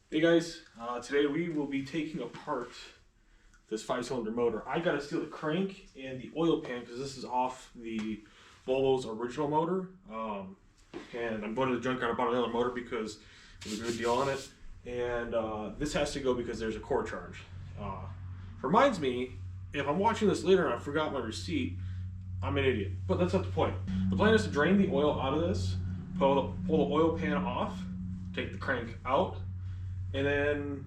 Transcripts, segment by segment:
Hey guys, today we will be taking apart this 5-cylinder motor. I gotta steal the crank and the oil pan because this is off the Volvo's original motor. And I'm going to the junkyard. I bought another motor because there's a good deal on it. And this has to go because there's a core charge. Reminds me, if I'm watching this later and I forgot my receipt, I'm an idiot. But that's not the point. The plan is to drain the oil out of this, pull the oil pan off, take the crank out, and then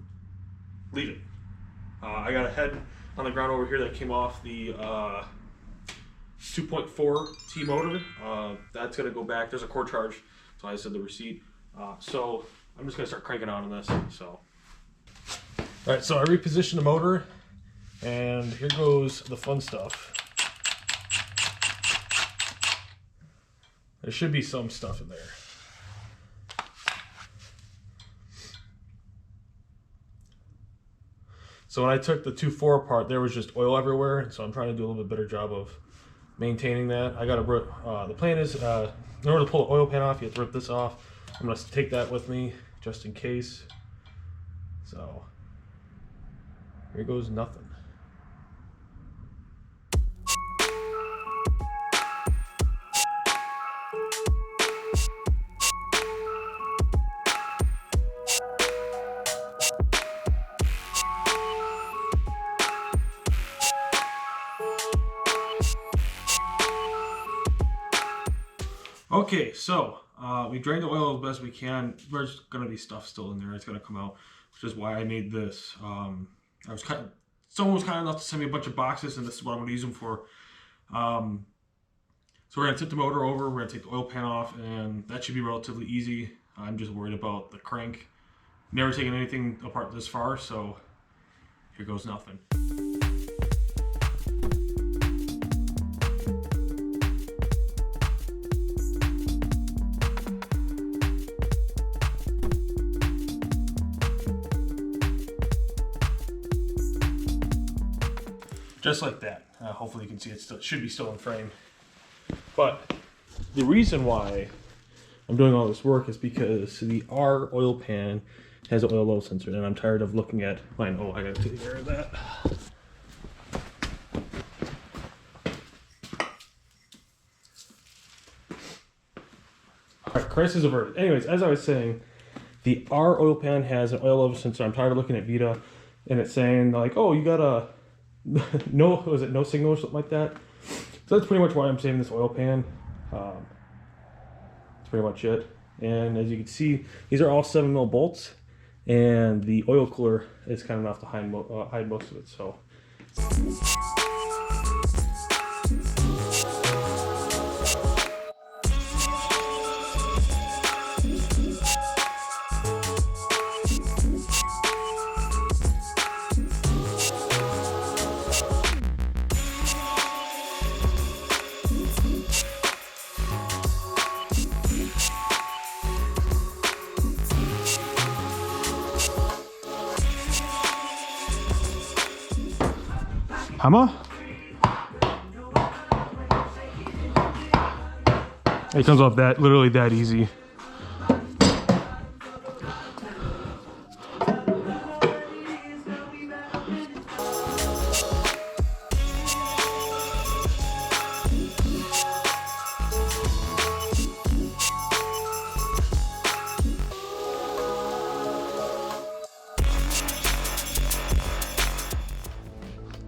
leave it. I got a head on the ground over here that came off the 2.4T motor. That's gonna go back. There's a core charge, so I said the receipt. So I'm just gonna start cranking on this. So, all right. So I repositioned the motor, and here goes the fun stuff. There should be some stuff in there. So when I took the 2.4 apart, there was just oil everywhere. So I'm trying to do a little bit better job of maintaining that. I got to rip, the plan is, in order to pull the oil pan off, you have to rip this off. I'm going to take that with me just in case. So here goes nothing. Okay, so we drained the oil as best we can. There's gonna be stuff still in there. It's gonna come out, which is why I made this. Someone was kind enough to send me a bunch of boxes, and this is what I'm gonna use them for. So we're gonna tip the motor over. We're gonna take the oil pan off, and that should be relatively easy. I'm just worried about the crank. Never taken anything apart this far, so here goes nothing. Just like that. Hopefully you can see it should be still in frame. But the reason why I'm doing all this work is because the R oil pan has an oil level sensor, and I'm tired of looking at mine. Oh, I gotta take care of that. Alright, crisis averted. Anyways, as I was saying, the R oil pan has an oil level sensor. I'm tired of looking at Vita and it's saying like, oh, you got a no, was it no signal or something like that? So that's pretty much why I'm saving this oil pan. That's pretty much it. And as you can see, these are all 7mm bolts, and the oil cooler is kind enough to hide most of it. So. Hammer? It comes off that literally that easy.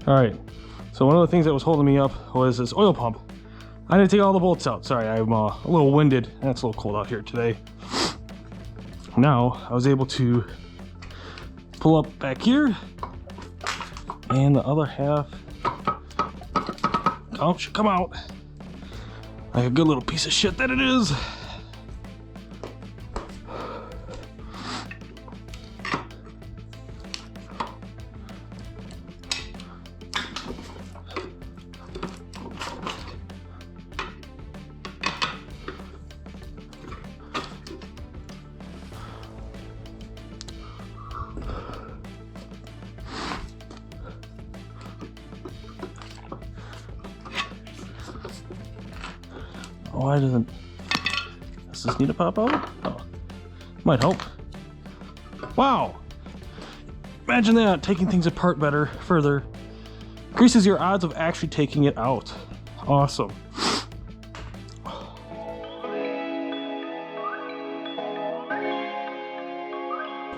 All right, so one of the things that was holding me up was this oil pump. I didn't take all the bolts out. Sorry, I'm a little winded, and it's a little cold out here today. Now, I was able to pull up back here, and the other half should come out. Like a good little piece of shit that it is. Why does this need to pop out? Oh, might help. Wow, Imagine that, taking things apart better, further. Increases your odds of actually taking it out. Awesome.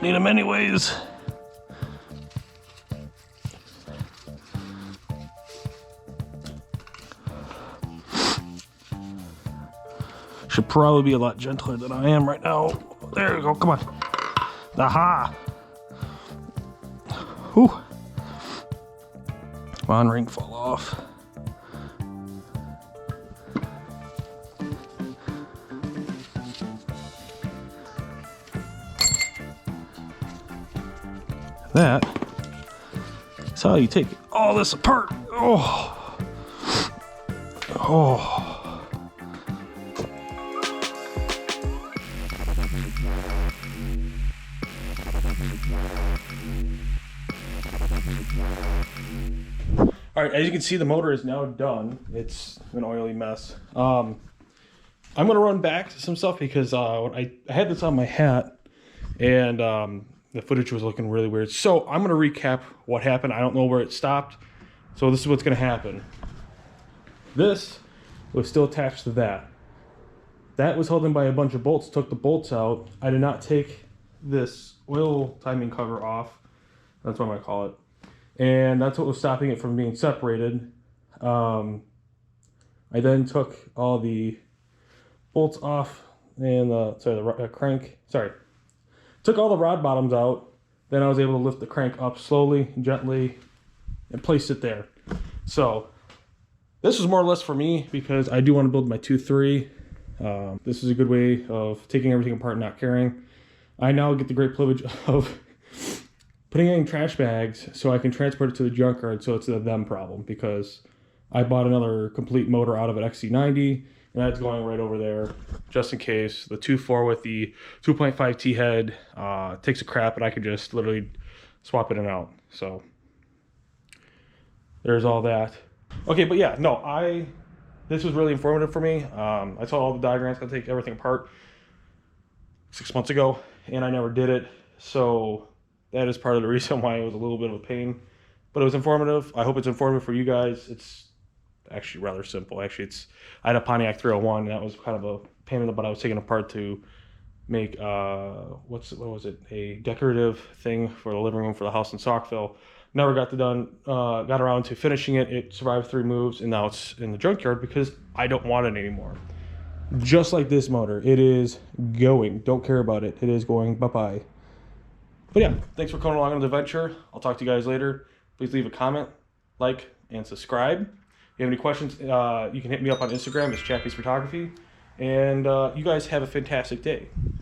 Need them anyways. Should probably be a lot gentler than I am right now. There you go, come on. Aha! Whew. Come on, ring, fall off. That's how you take all this apart. Oh. Oh. All right, as you can see, the motor is now done. It's an oily mess. I'm gonna run back to some stuff because when I had this on my hat and the footage was looking really weird. So I'm gonna recap what happened. I don't know where it stopped. So this is what's gonna happen. This was still attached to that. That was held in by a bunch of bolts. Took the bolts out. I did not take this oil timing cover off. That's what I'm gonna call it. And that's what was stopping it from being separated. I then took all the bolts off and took all the rod bottoms out. Then I was able to lift the crank up slowly, gently, and place it there. So this was more or less for me because I do want to build my 2.3. This is a good way of taking everything apart and not carrying. I now get the great privilege of putting it in trash bags so I can transport it to the junkyard, so it's a them problem, because I bought another complete motor out of an XC90 and that's going right over there just in case the 2.4 with the 2.5T head takes a crap and I can just literally swap it in and out. So there's all that. Okay, but yeah, no, this was really informative for me. I saw all the diagrams, I take everything apart 6 months ago and I never did it. So that is part of the reason why it was a little bit of a pain, but it was informative. I hope it's informative for you guys. It's actually rather simple. Actually, I had a Pontiac 301, and that was kind of a pain in the butt. I was taking apart to make what was it? A decorative thing for the living room for the house in Saukville. Never got got around to finishing it. It survived 3 moves, and now it's in the junkyard because I don't want it anymore. Just like this motor, it is going. Don't care about it. It is going. Bye-bye. But yeah, thanks for coming along on the adventure. I'll talk to you guys later. Please leave a comment, like, and subscribe. If you have any questions, you can hit me up on Instagram. It's Chappie's Photography. And you guys have a fantastic day.